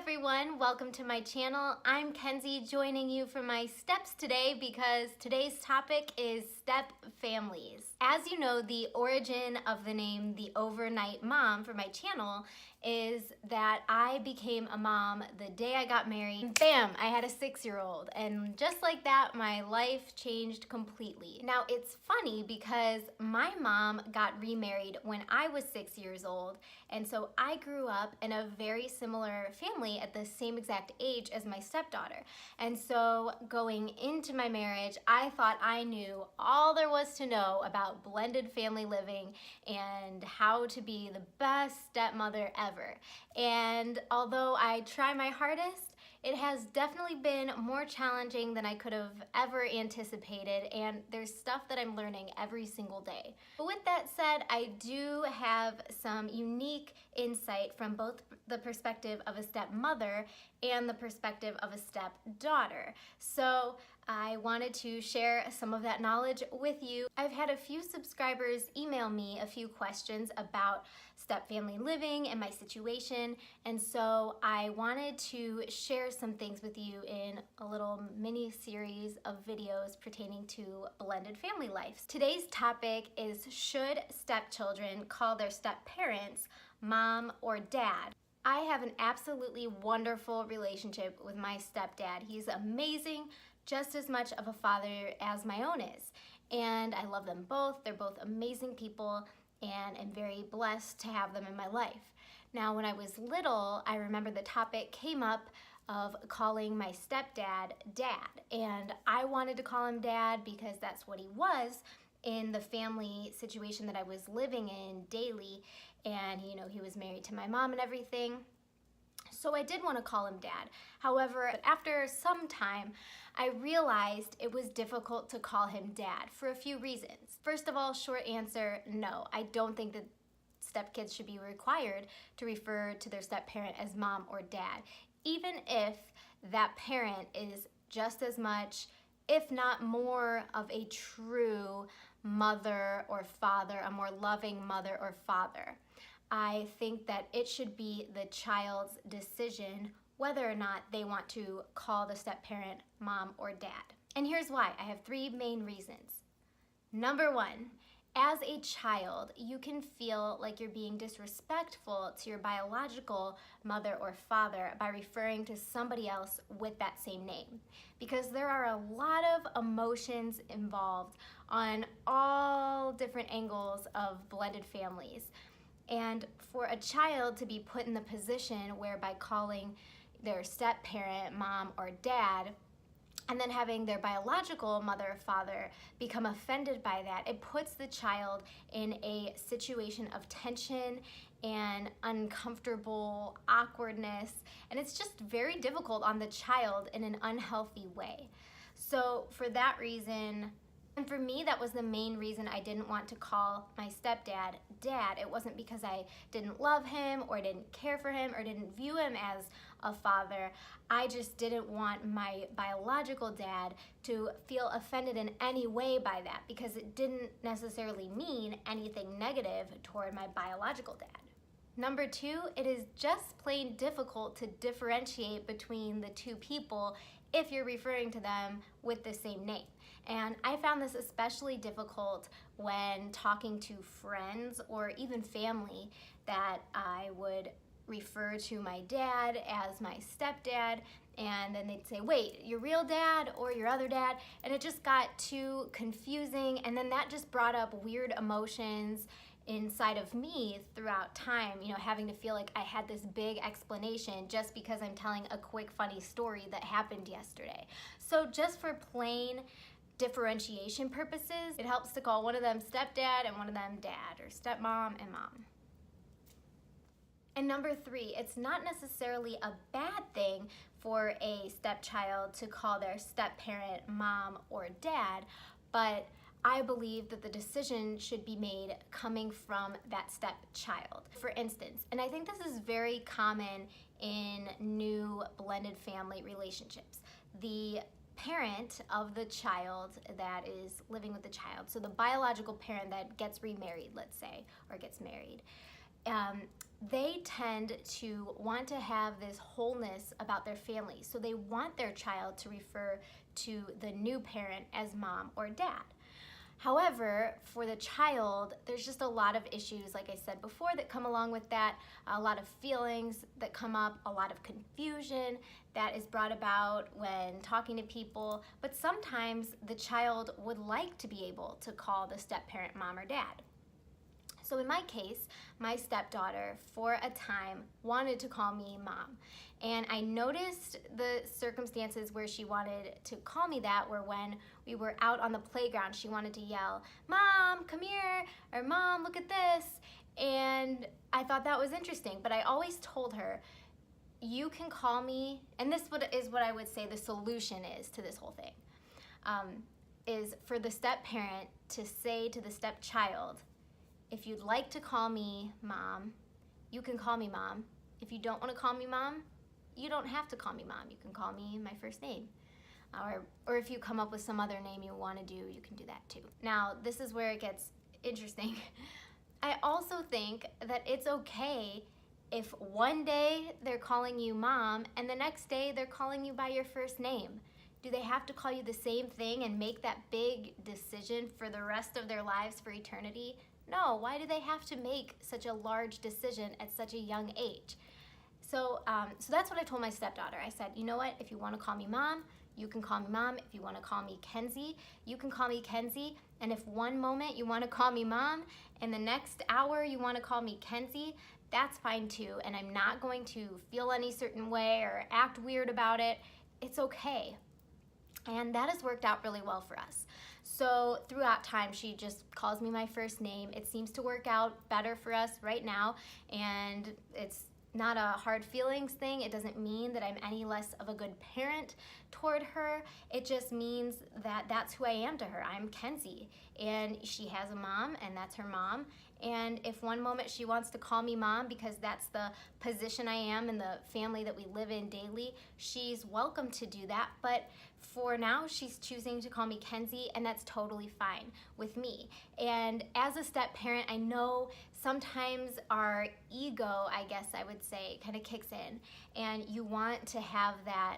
everyone, welcome to my channel. I'm Kenzie joining you for my steps today because today's topic is step families. As you know, the origin of the name The Overnight Mom for my channel is that I became a mom the day I got married. Bam, I had a 6-year-old, and just like that, my life changed completely. Now, it's funny because my mom got remarried when I was 6 years old, and so I grew up in a very similar family at the same exact age as my stepdaughter. And so going into my marriage, I thought I knew all there was to know about blended family living and how to be the best stepmother ever. And although I try my hardest, it has definitely been more challenging than I could have ever anticipated, and there's stuff that I'm learning every single day. But with that said, I do have some unique insight from both the perspective of a stepmother and the perspective of a stepdaughter. So I wanted to share some of that knowledge with you. I've had a few subscribers email me a few questions about step-family living and my situation, and so I wanted to share some things with you in a little mini series of videos pertaining to blended family life. Today's topic is, should stepchildren call their step-parents mom or dad? I have an absolutely wonderful relationship with my stepdad. He's amazing, just as much of a father as my own is. And I love them both. They're both amazing people, and I'm very blessed to have them in my life. Now, when I was little, I remember the topic came up of calling my stepdad dad. And I wanted to call him dad because that's what he was in the family situation that I was living in daily. And he was married to my mom and everything. So I did want to call him dad. However, after some time, I realized it was difficult to call him dad for a few reasons. First of all, short answer, no. I don't think that stepkids should be required to refer to their step-parent as mom or dad, even if that parent is just as much, if not more, of a true mother or father, a more loving mother or father. I think that it should be the child's decision whether or not they want to call the step-parent mom or dad. And here's why. I have 3 main reasons. Number 1, as a child, you can feel like you're being disrespectful to your biological mother or father by referring to somebody else with that same name, because there are a lot of emotions involved on all different angles of blended families. And for a child to be put in the position where by calling their step-parent mom or dad, and then having their biological mother or father become offended by that, it puts the child in a situation of tension and uncomfortable awkwardness, and it's just very difficult on the child in an unhealthy way. So for that reason, and for me, that was the main reason I didn't want to call my stepdad dad. It wasn't because I didn't love him or didn't care for him or didn't view him as a father. I just didn't want my biological dad to feel offended in any way by that, because it didn't necessarily mean anything negative toward my biological dad. Number 2, it is just plain difficult to differentiate between the two people if you're referring to them with the same name. And I found this especially difficult when talking to friends or even family that I would refer to my dad as my stepdad, and then they'd say, wait, your real dad or your other dad? And it just got too confusing, and then that just brought up weird emotions inside of me throughout time, having to feel like I had this big explanation just because I'm telling a quick funny story that happened yesterday. So just for plain differentiation purposes, it helps to call one of them stepdad and one of them dad, or stepmom and mom. And number 3, it's not necessarily a bad thing for a stepchild to call their step-parent mom or dad, but I believe that the decision should be made coming from that stepchild. For instance, and I think this is very common in new blended family relationships, the parent of the child that is living with the child, so the biological parent that gets remarried, let's say, or gets married, they tend to want to have this wholeness about their family. So they want their child to refer to the new parent as mom or dad. However, for the child, there's just a lot of issues, like I said before, that come along with that, a lot of feelings that come up, a lot of confusion that is brought about when talking to people. But sometimes the child would like to be able to call the step-parent mom or dad. So in my case, my stepdaughter, for a time, wanted to call me mom. And I noticed the circumstances where she wanted to call me that were when we were out on the playground. She wanted to yell, "Mom, come here," or "Mom, look at this." And I thought that was interesting, but I always told her, you can call me, and this is what I would say the solution is to this whole thing, is for the step-parent to say to the stepchild, if you'd like to call me mom, you can call me mom. If you don't want to call me mom, you don't have to call me mom. You can call me my first name. Or if you come up with some other name you want to do, you can do that too. Now, this is where it gets interesting. I also think that it's okay if one day they're calling you mom and the next day they're calling you by your first name. Do they have to call you the same thing and make that big decision for the rest of their lives for eternity? No, why do they have to make such a large decision at such a young age? So that's what I told my stepdaughter. I said, you know what, if you want to call me mom, you can call me mom. If you want to call me Kenzie, you can call me Kenzie. And if one moment you want to call me mom and the next hour you want to call me Kenzie, that's fine too. And I'm not going to feel any certain way or act weird about it. It's okay. And that has worked out really well for us. So throughout time, she just calls me my first name. It seems to work out better for us right now, and it's not a hard feelings thing. It doesn't mean that I'm any less of a good parent toward her. It just means that that's who I am to her. I'm Kenzie, and she has a mom, and that's her mom. And if one moment she wants to call me mom because that's the position I am in the family that we live in daily, she's welcome to do that. But for now, she's choosing to call me Kenzie, and that's totally fine with me. And as a step parent, I know sometimes our ego, I guess I would say, kind of kicks in, and you want to have that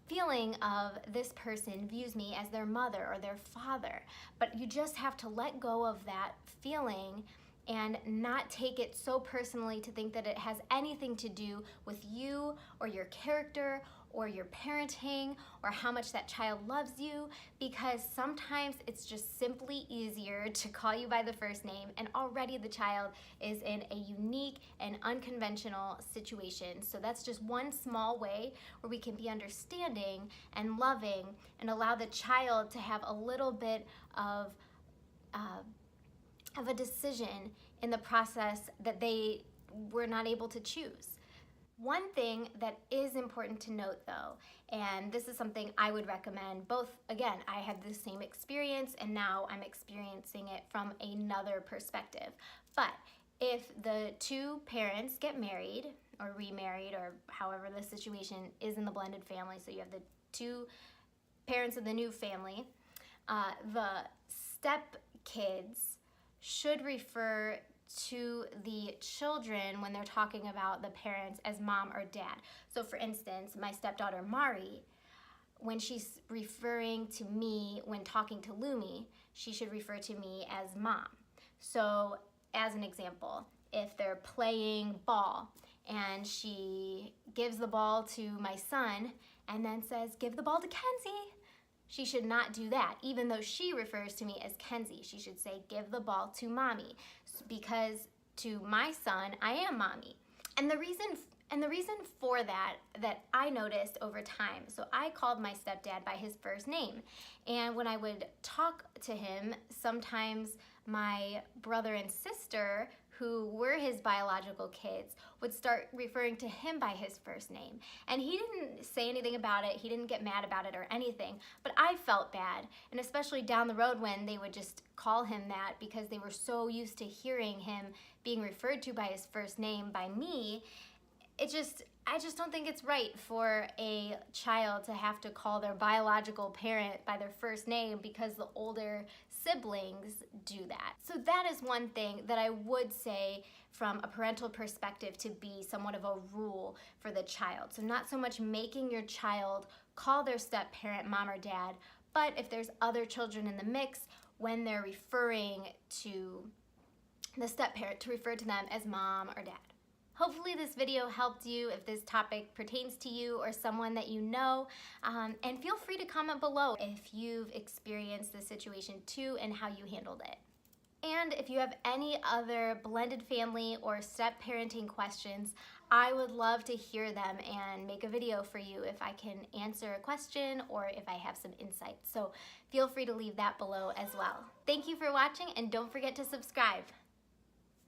feeling of this person views me as their mother or their father, but you just have to let go of that feeling and not take it so personally to think that it has anything to do with you or your character or your parenting or how much that child loves you, because sometimes it's just simply easier to call you by the first name, and already the child is in a unique and unconventional situation. So that's just one small way where we can be understanding and loving and allow the child to have a little bit of a decision in the process that they were not able to choose. One thing that is important to note though, and this is something I would recommend, both, again, I had the same experience and now I'm experiencing it from another perspective. But if the two parents get married or remarried or however the situation is in the blended family, so you have the two parents of the new family, the step kids should refer to the children when they're talking about the parents as mom or dad. So for instance, my stepdaughter Mari, when she's referring to me when talking to Lumi, she should refer to me as mom. So as an example, if they're playing ball and she gives the ball to my son and then says, "Give the ball to Kenzie," she should not do that. Even though she refers to me as Kenzie, she should say, "Give the ball to mommy," because to my son, I am mommy. And the reason for that I noticed over time, so I called my stepdad by his first name. And when I would talk to him, sometimes my brother and sister, who were his biological kids, would start referring to him by his first name. And he didn't say anything about it, he didn't get mad about it or anything, but I felt bad. And especially down the road when they would just call him that because they were so used to hearing him being referred to by his first name by me, I just don't think it's right for a child to have to call their biological parent by their first name because the older siblings do that. So that is one thing that I would say from a parental perspective to be somewhat of a rule for the child. So not so much making your child call their step-parent mom or dad, but if there's other children in the mix, when they're referring to the step-parent, to refer to them as mom or dad. Hopefully this video helped you if this topic pertains to you or someone that you know, and feel free to comment below if you've experienced this situation too and how you handled it. And if you have any other blended family or step parenting questions, I would love to hear them and make a video for you if I can answer a question or if I have some insight. So feel free to leave that below as well. Thank you for watching, and don't forget to subscribe.